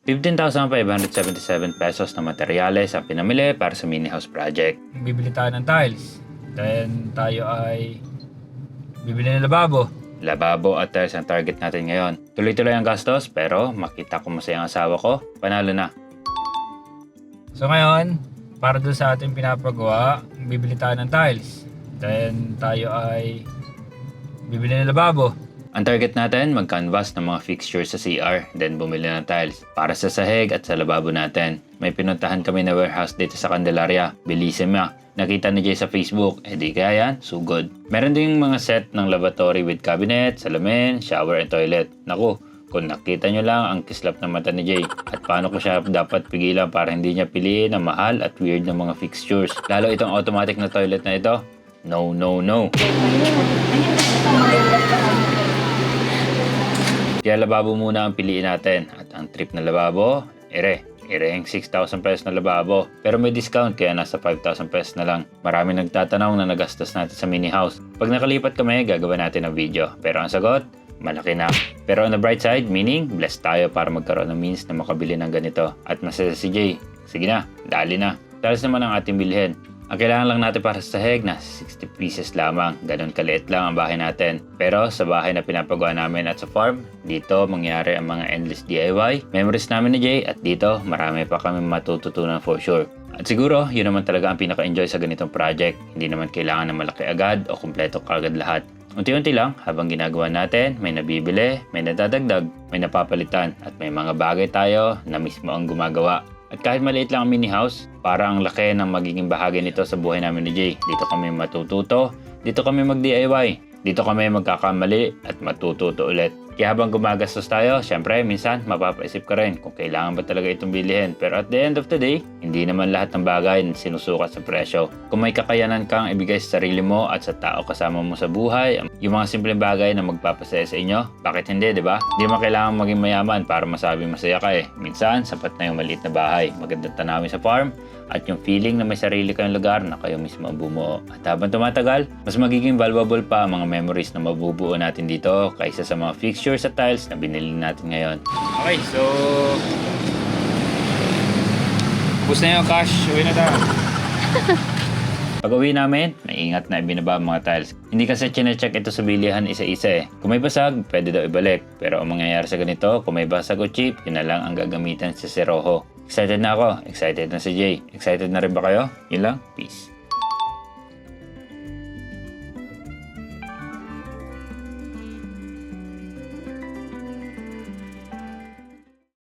15,577 pesos na materyales ang pinamili para sa mini house project. Bibili tayo ng tiles. Then tayo ay bibili ng lababo. Lababo at tiles ang target natin ngayon. Tuloy-tuloy ang gastos pero makita ko masaya ang asawa ko, panalo na. So ngayon, para doon sa ating pinapagawa, bibili tayo ng tiles. Then tayo ay bibili ng lababo. Ang target natin, mag-canvas ng mga fixtures sa CR, then bumili ng tiles para sa sahig at sa lababo natin. May pinuntahan kami na warehouse dito sa Candelaria, Bellissima. Nakita ni Jay sa Facebook, di kaya yan, sugod. Meron din mga set ng lavatory with cabinet, salamin, shower and toilet. Naku, kung nakita nyo lang ang kislap ng mata ni Jay at paano ko siya dapat pigilan para hindi niya piliin ang mahal at weird na mga fixtures. Lalo itong automatic na toilet na ito, no, no, no. Kaya lababo muna ang piliin natin at ang trip na lababo, ere ang 6,000 pesos na lababo. Pero may discount kaya nasa 5,000 pesos na lang. Marami nagtatanong na nagastos natin sa mini house. Pag nakalipat kami, gagawa natin ng video. Pero ang sagot, malaki na. Pero on the bright side, meaning, blessed tayo para magkaroon ng means na makabili ng ganito. At masaya si Jay. Sige na, dali na. Talas naman ang ating bilhin. Ang kailangan lang natin para sa sahig na 60 pieces lamang. Ganon kaliit lang ang bahay natin. Pero sa bahay na pinapagawa namin at sa farm, dito mangyari ang mga endless DIY. Memories namin ni Jay at dito marami pa kami matututunan for sure. At siguro, yun naman talaga ang pinaka-enjoy sa ganitong project. Hindi naman kailangan na malaki agad o kumpleto kagad lahat. Unti-unti lang, habang ginagawa natin, may nabibili, may nadadagdag, may napapalitan at may mga bagay tayo na mismo ang gumagawa. At kahit maliit lang ang mini house, parang ang laki ng magiging bahagi nito sa buhay namin ni Jay. Dito kami matututo, dito kami mag-DIY, dito kami magkakamali at matututo ulit. Kaya habang gumagastos tayo, syempre minsan mapapaisip ka rin kung kailangan ba talaga itong bilihin. Pero at the end of the day, hindi naman lahat ng bagay sinusukat sa presyo. Kung may kakayanan kang ibigay sa sarili mo at sa tao kasama mo sa buhay, yung mga simpleng bagay na magpapasaya sa inyo, bakit hindi, di ba? Hindi mo kailangan maging mayaman para masabing masaya ka eh. Minsan, sapat na yung maliit na bahay, magandang tanawin sa farm, at yung feeling na may sarili kayong lugar na kayo mismo ang bumuo. At habang tumatagal, mas magiging valuable pa ang mga memories na mabubuo natin dito kaysa sa mga fixtures at tiles na binili natin ngayon. Okay, so ubus na yung cash, uwi na tayo. Pag uwi namin, maingat na ibinaba ang mga tiles. Hindi kasi chinecheck ito sa bilihan isa-isa eh. Kung may basag, pwede daw ibalik. Pero ang mangyayari sa ganito, kung may basag o chip, yun na lang ang gagamitan sa Zeroho. Excited na ako, excited na si Jay. Excited na rin ba kayo? Yun lang, peace.